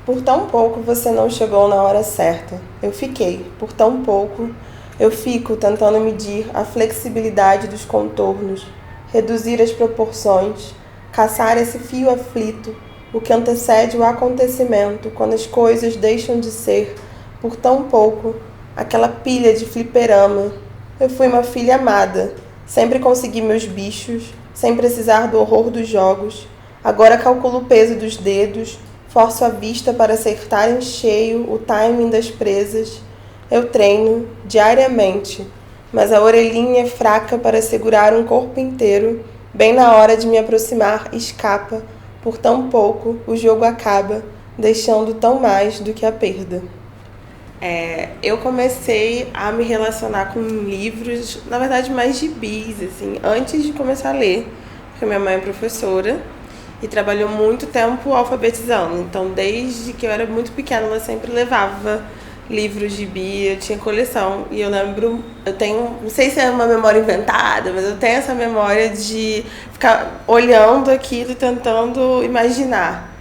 Por tão pouco você não chegou na hora certa. Eu fiquei, por tão pouco. Eu fico tentando medir a flexibilidade dos contornos, reduzir as proporções, caçar esse fio aflito, o que antecede o acontecimento, quando as coisas deixam de ser, por tão pouco, aquela pilha de fliperama. Eu fui uma filha amada, sempre consegui meus bichos, sem precisar do horror dos jogos. Agora calculo o peso dos dedos, forço a vista para acertar em cheio o timing das presas. Eu treino diariamente, mas a orelhinha é fraca para segurar um corpo inteiro. Bem na hora de me aproximar, escapa. Por tão pouco, o jogo acaba, deixando tão mais do que a perda. Eu comecei a me relacionar com livros, na verdade mais gibis, assim, antes de começar a ler, porque minha mãe é professora e trabalhou muito tempo alfabetizando, então desde que eu era muito pequena ela sempre levava livros gibi, eu tinha coleção, e eu lembro, eu tenho, não sei se é uma memória inventada, mas eu tenho essa memória de ficar olhando aquilo e tentando imaginar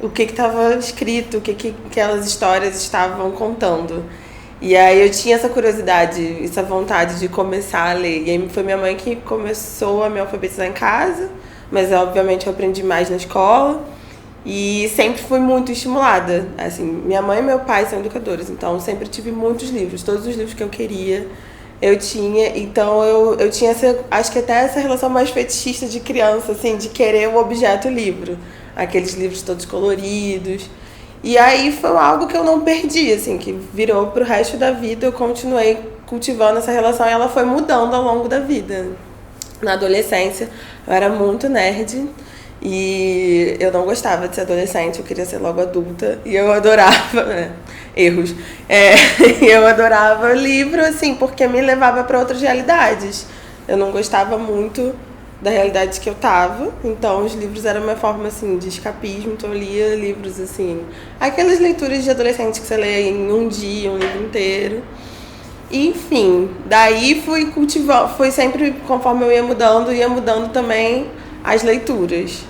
o que estava escrito, o que aquelas histórias estavam contando. E aí eu tinha essa curiosidade, essa vontade de começar a ler. E aí foi minha mãe que começou a me alfabetizar em casa, mas obviamente eu aprendi mais na escola. E sempre fui muito estimulada. Assim, minha mãe e meu pai são educadores, então sempre tive muitos livros. Todos os livros que eu queria, eu tinha. Então eu tinha essa, acho que até essa relação mais fetichista de criança, assim, de querer o objeto livro. Aqueles livros todos coloridos. E aí foi algo que eu não perdi, assim, que virou pro resto da vida. Eu continuei cultivando essa relação e ela foi mudando ao longo da vida. Na adolescência, eu era muito nerd e eu não gostava de ser adolescente, eu queria ser logo adulta. E eu adorava, né? Erros. Eu adorava livro, assim, porque me levava para outras realidades. Eu não gostava muito da realidade que eu tava, então os livros eram uma forma, assim, de escapismo, então eu lia livros, assim, aquelas leituras de adolescente que você lê em um dia, um livro inteiro. Enfim, daí fui cultivando, foi sempre, conforme eu ia mudando também as leituras.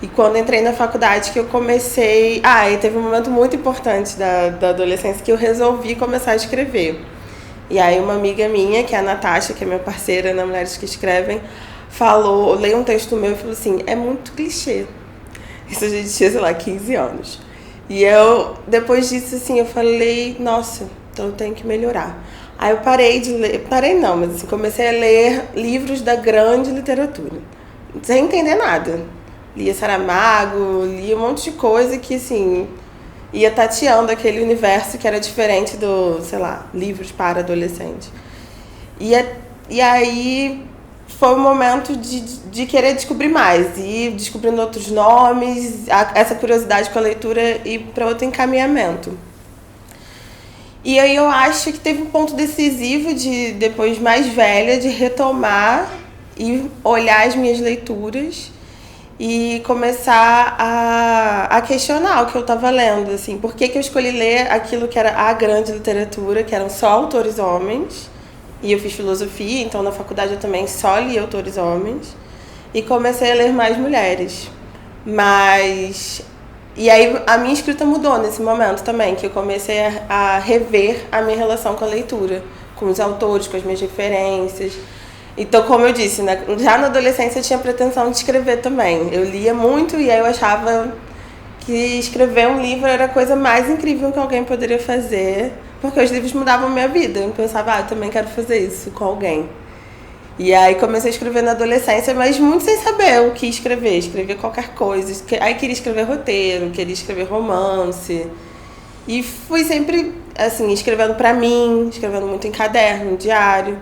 E quando entrei na faculdade que eu comecei... e teve um momento muito importante da adolescência que eu resolvi começar a escrever. E aí uma amiga minha, que é a Natasha, que é minha parceira na Mulheres que Escrevem, leu um texto meu e falou assim, é muito clichê. Isso a gente tinha, sei lá, 15 anos. E eu, depois disso, assim, eu falei, nossa, então eu tenho que melhorar. Aí eu parei de ler, mas assim, comecei a ler livros da grande literatura, sem entender nada. Lia Saramago, lia um monte de coisa que, assim, ia tateando aquele universo que era diferente do, sei lá, livros para adolescente. E aí foi um momento de querer descobrir mais, e descobrindo outros nomes, essa curiosidade com a leitura e para outro encaminhamento. E aí eu acho que teve um ponto decisivo de, depois mais velha, de retomar e olhar as minhas leituras e começar a questionar o que eu estava lendo, assim, por que eu escolhi ler aquilo que era a grande literatura, que eram só autores homens, e eu fiz filosofia, então na faculdade eu também só li autores homens, e comecei a ler mais mulheres. E aí a minha escrita mudou nesse momento também, que eu comecei a rever a minha relação com a leitura, com os autores, com as minhas referências. Então, como eu disse, né, já na adolescência eu tinha pretensão de escrever também. Eu lia muito e aí eu achava que escrever um livro era a coisa mais incrível que alguém poderia fazer, porque os livros mudavam a minha vida. Eu pensava, eu também quero fazer isso com alguém. E aí comecei a escrever na adolescência, mas muito sem saber o que escrever. Escrever qualquer coisa. Aí queria escrever roteiro, queria escrever romance. E fui sempre, assim, escrevendo pra mim, escrevendo muito em caderno, em diário.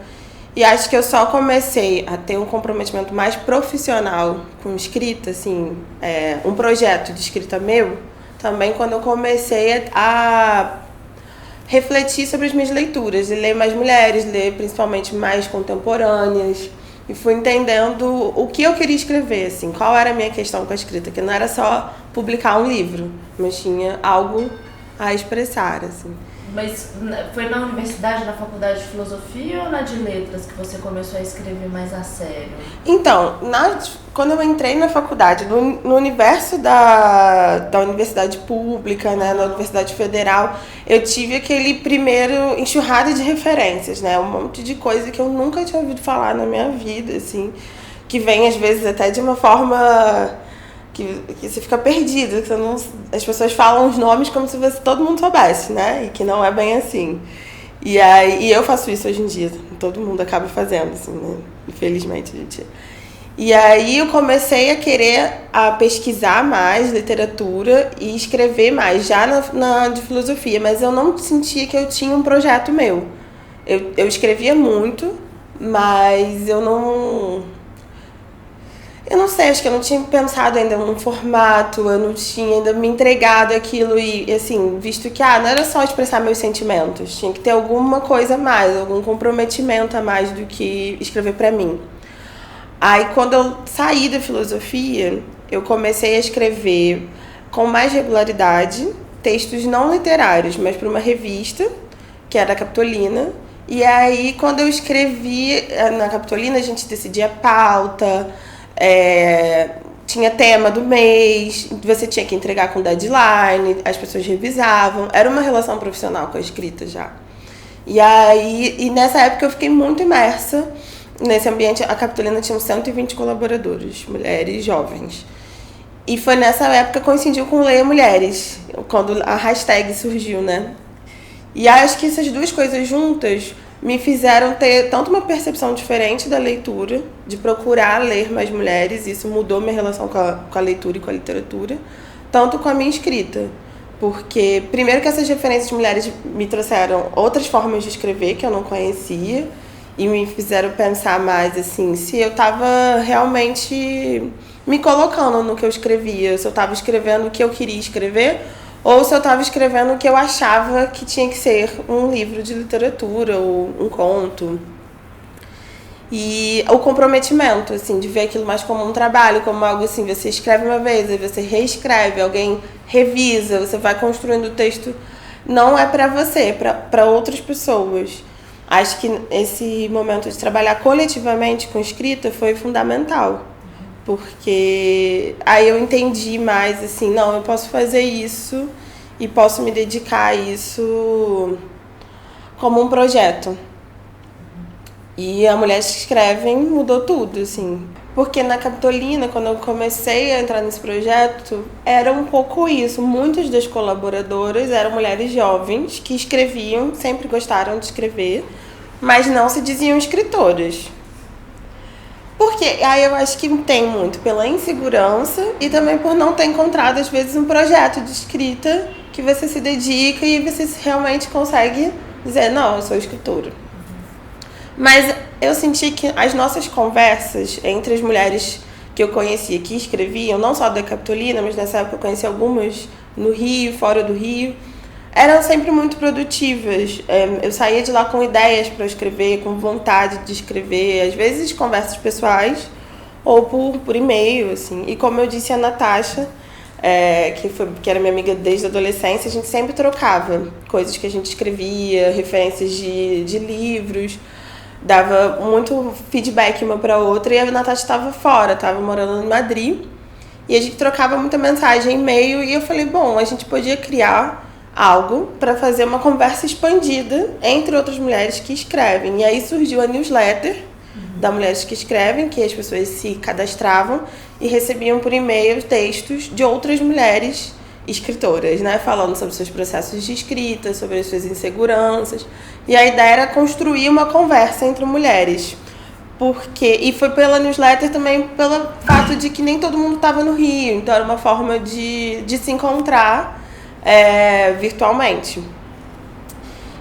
E acho que eu só comecei a ter um comprometimento mais profissional com escrita, assim, um projeto de escrita meu, também quando eu comecei a refletir sobre as minhas leituras, e ler mais mulheres, ler principalmente mais contemporâneas, e fui entendendo o que eu queria escrever, assim, qual era a minha questão com a escrita, que não era só publicar um livro, mas tinha algo a expressar, assim. Mas foi na universidade, na faculdade de filosofia ou na de letras que você começou a escrever mais a sério? Então, quando eu entrei na faculdade, no universo da universidade pública, né, na Universidade Federal, eu tive aquele primeiro enxurrada de referências, né, um monte de coisa que eu nunca tinha ouvido falar na minha vida, assim, que vem às vezes até de uma forma que você fica perdido, que você não, as pessoas falam os nomes como se todo mundo soubesse, né, e que não é bem assim. E eu faço isso hoje em dia, todo mundo acaba fazendo, assim, né, infelizmente, gente. E aí eu comecei a querer pesquisar mais literatura e escrever mais, já de filosofia, mas eu não sentia que eu tinha um projeto meu. Eu escrevia muito, mas eu não sei, acho que eu não tinha pensado ainda num formato, eu não tinha ainda me entregado aquilo e assim, visto que não era só expressar meus sentimentos, tinha que ter alguma coisa a mais, algum comprometimento a mais do que escrever pra mim. Aí, quando eu saí da filosofia, eu comecei a escrever com mais regularidade textos não literários, mas para uma revista, que era a Capitolina. E aí, quando eu escrevi na Capitolina, a gente decidia pauta, tinha tema do mês, você tinha que entregar com deadline, as pessoas revisavam. Era uma relação profissional com a escrita já. E nessa época eu fiquei muito imersa nesse ambiente. A Capitolina tinha 120 colaboradores, mulheres jovens. E foi nessa época que coincidiu com Leia Mulheres, quando a hashtag surgiu, né? E acho que essas duas coisas juntas me fizeram ter tanto uma percepção diferente da leitura, de procurar ler mais mulheres, isso mudou minha relação com a leitura e com a literatura, tanto com a minha escrita. Porque, primeiro que essas referências de mulheres me trouxeram outras formas de escrever que eu não conhecia, e me fizeram pensar mais, assim, se eu estava realmente me colocando no que eu escrevia, se eu estava escrevendo o que eu queria escrever, ou se eu estava escrevendo o que eu achava que tinha que ser um livro de literatura ou um conto. E o comprometimento, assim, de ver aquilo mais como um trabalho, como algo assim, você escreve uma vez, aí você reescreve, alguém revisa, você vai construindo o texto. Não é para você, é para outras pessoas. Acho que esse momento de trabalhar coletivamente com escrita foi fundamental, porque aí eu entendi mais, assim, não, eu posso fazer isso e posso me dedicar a isso como um projeto. E a Mulheres que Escrevem mudou tudo, assim. Porque na Capitolina, quando eu comecei a entrar nesse projeto, era um pouco isso. Muitas das colaboradoras eram mulheres jovens que escreviam, sempre gostaram de escrever, mas não se diziam escritoras. Porque aí eu acho que tem muito pela insegurança e também por não ter encontrado, às vezes, um projeto de escrita que você se dedica e você realmente consegue dizer, não, eu sou escritora. Mas eu senti que as nossas conversas entre as mulheres que eu conhecia, que escreviam, não só da Capitolina, mas nessa época eu conheci algumas no Rio, fora do Rio, eram sempre muito produtivas. Eu saía de lá com ideias para escrever, com vontade de escrever, às vezes conversas pessoais ou por e-mail, assim. E como eu disse a Natasha, que era minha amiga desde a adolescência, a gente sempre trocava coisas que a gente escrevia, referências de livros, dava muito feedback uma para outra. E a Natasha estava fora, estava morando em Madrid, e a gente trocava muita mensagem, e-mail, e eu falei, bom, a gente podia criar algo para fazer uma conversa expandida entre outras mulheres que escrevem. E aí surgiu a newsletter da Mulheres que Escrevem, que as pessoas se cadastravam e recebiam por e-mail textos de outras mulheres escritoras, né, falando sobre seus processos de escrita, sobre as suas inseguranças. E a ideia era construir uma conversa entre mulheres. E foi pela newsletter também pelo fato de que nem todo mundo estava no Rio, então era uma forma de se encontrar virtualmente.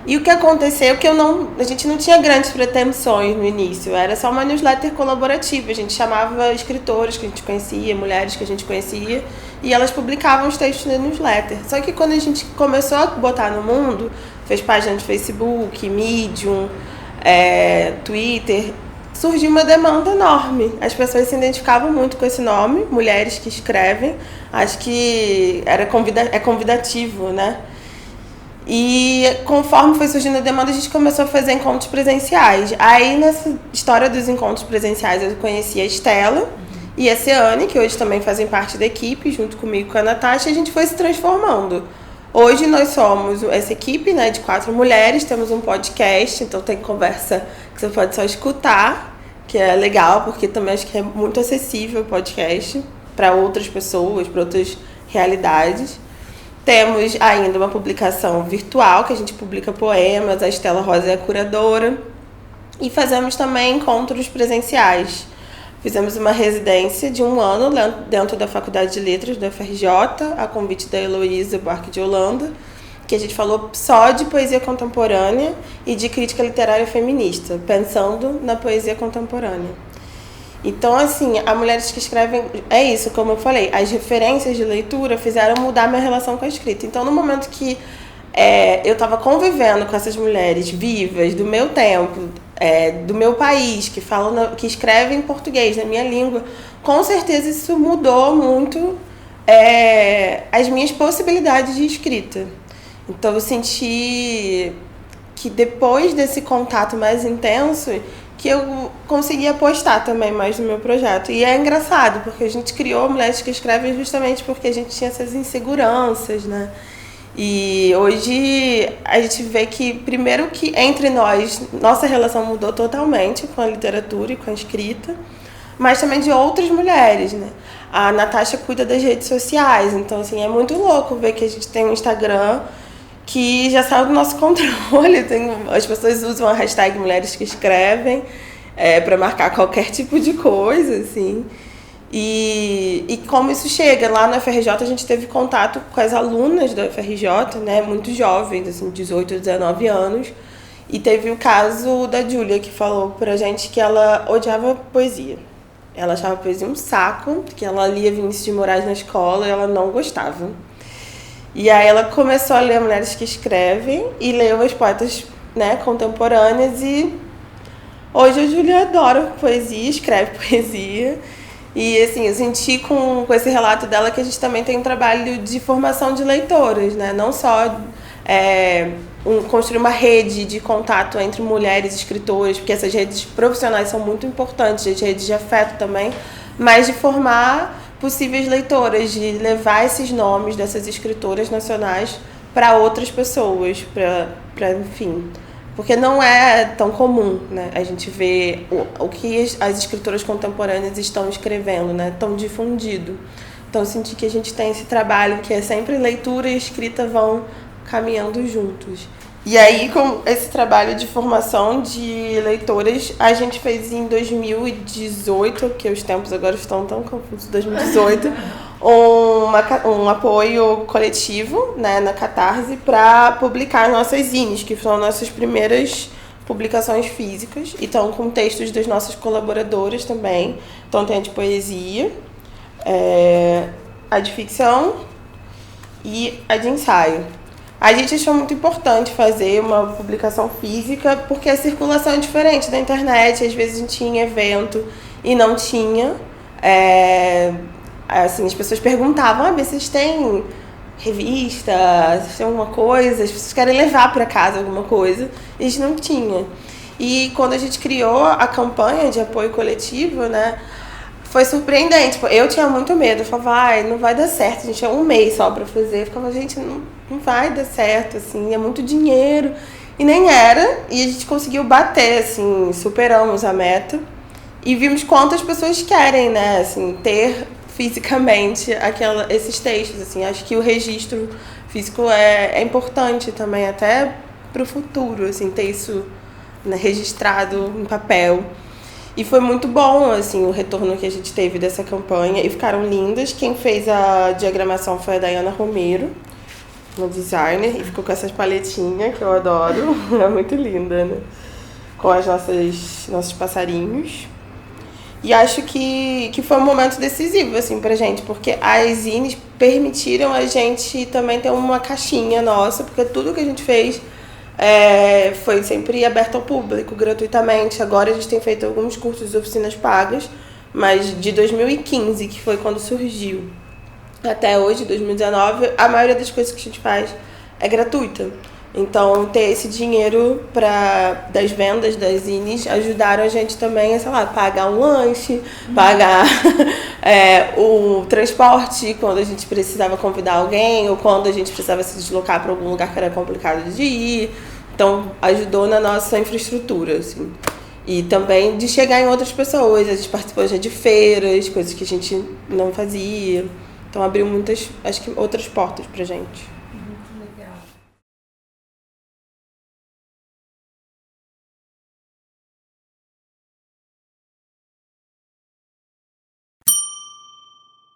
E o que aconteceu é que a gente não tinha grandes pretensões no início, era só uma newsletter colaborativa, a gente chamava escritores que a gente conhecia, mulheres que a gente conhecia, e elas publicavam os textos na newsletter. Só que quando a gente começou a botar no mundo, fez página de Facebook, Medium, Twitter, surgiu uma demanda enorme. As pessoas se identificavam muito com esse nome, Mulheres que Escrevem. Acho que é convidativo, né? E conforme foi surgindo a demanda, a gente começou a fazer encontros presenciais. Aí, nessa história dos encontros presenciais, eu conheci a Estela e a Ciane, que hoje também fazem parte da equipe, junto comigo e com a Natasha, a gente foi se transformando. Hoje nós somos essa equipe, né, de 4 mulheres, temos um podcast, então tem conversa que você pode só escutar, que é legal, porque também acho que é muito acessível o podcast para outras pessoas, para outras realidades. Temos ainda uma publicação virtual, que a gente publica poemas, a Estela Rosa é a curadora, e fazemos também encontros presenciais. Fizemos uma residência de 1 ano dentro da Faculdade de Letras da UFRJ, a convite da Heloísa Buarque de Holanda, que a gente falou só de poesia contemporânea e de crítica literária feminista, pensando na poesia contemporânea. Então, assim, a Mulheres que Escrevem, é isso, como eu falei, as referências de leitura fizeram mudar minha relação com a escrita. Então, no momento que eu estava convivendo com essas mulheres vivas, do meu tempo, do meu país, que escrevem em português, na minha língua, com certeza isso mudou muito as minhas possibilidades de escrita. Então, eu senti que depois desse contato mais intenso, que eu consegui apostar também mais no meu projeto. E é engraçado, porque a gente criou Mulheres que Escrevem justamente porque a gente tinha essas inseguranças, né? E hoje a gente vê que, primeiro que entre nós, nossa relação mudou totalmente com a literatura e com a escrita, mas também de outras mulheres, né? A Natasha cuida das redes sociais, então assim, é muito louco ver que a gente tem um Instagram que já saiu do nosso controle. As pessoas usam a hashtag Mulheres que Escrevem para marcar qualquer tipo de coisa, assim. E como isso chega, lá na UFRJ a gente teve contato com as alunas da UFRJ, né, muito jovens, assim, 18, 19 anos, e teve o caso da Júlia, que falou pra gente que ela odiava poesia. Ela achava a poesia um saco, que ela lia Vinícius de Moraes na escola e ela não gostava. E aí ela começou a ler Mulheres que Escrevem e leu as poetas, né, contemporâneas, e hoje a Júlia adora poesia, escreve poesia. E assim, eu senti com esse relato dela que a gente também tem um trabalho de formação de leitoras, né? Não só construir uma rede de contato entre mulheres escritoras, porque essas redes profissionais são muito importantes, as redes de afeto também, mas de formar possíveis leitoras, de levar esses nomes dessas escritoras nacionais para outras pessoas, para enfim... Porque não é tão comum, né? A gente vê o que as escritoras contemporâneas estão escrevendo, né? Tão difundido. Então, eu senti que a gente tem esse trabalho que é sempre leitura e escrita vão caminhando juntos. E aí, com esse trabalho de formação de leitoras, a gente fez em 2018, que os tempos agora estão tão confusos, 2018, um apoio coletivo, né, na Catarse para publicar nossas zines, que são nossas primeiras publicações físicas, e estão com textos das nossas colaboradoras também. Então tem a de poesia, a de ficção e a de ensaio. A gente achou muito importante fazer uma publicação física, porque a circulação é diferente da internet. Às vezes a gente tinha evento e não tinha. Assim, as pessoas perguntavam, vocês têm revista, vocês têm alguma coisa? As pessoas querem levar para casa alguma coisa. E a gente não tinha. E quando a gente criou a campanha de apoio coletivo, né, foi surpreendente. Eu tinha muito medo. Eu falava, não vai dar certo. A gente tinha um mês só para fazer. Eu ficava, gente, não vai dar certo, assim, é muito dinheiro. E nem era. E a gente conseguiu bater, assim, superamos a meta. E vimos quantas pessoas querem, né, assim, ter fisicamente esses textos, assim. Acho que o registro físico é importante também, até para o futuro, assim, ter isso, né, registrado em papel. E foi muito bom, assim, o retorno que a gente teve dessa campanha. E ficaram lindas. Quem fez a diagramação foi a Dayana Romero, uma designer, e ficou com essas paletinhas que eu adoro. É muito linda, né? Com as nossos passarinhos. E acho que foi um momento decisivo, assim, pra gente, porque as zines permitiram a gente também ter uma caixinha nossa, porque tudo que a gente fez foi sempre aberto ao público, gratuitamente. Agora a gente tem feito alguns cursos de oficinas pagas, mas de 2015, que foi quando surgiu, até hoje, 2019, a maioria das coisas que a gente faz é gratuita. Então, ter esse dinheiro das vendas das zines ajudaram a gente também a, sei lá, pagar um lanche, pagar o transporte quando a gente precisava convidar alguém ou quando a gente precisava se deslocar para algum lugar que era complicado de ir. Então, ajudou na nossa infraestrutura, assim. E também de chegar em outras pessoas. A gente participou já de feiras, coisas que a gente não fazia. Então, abriu muitas, acho que, outras portas pra gente.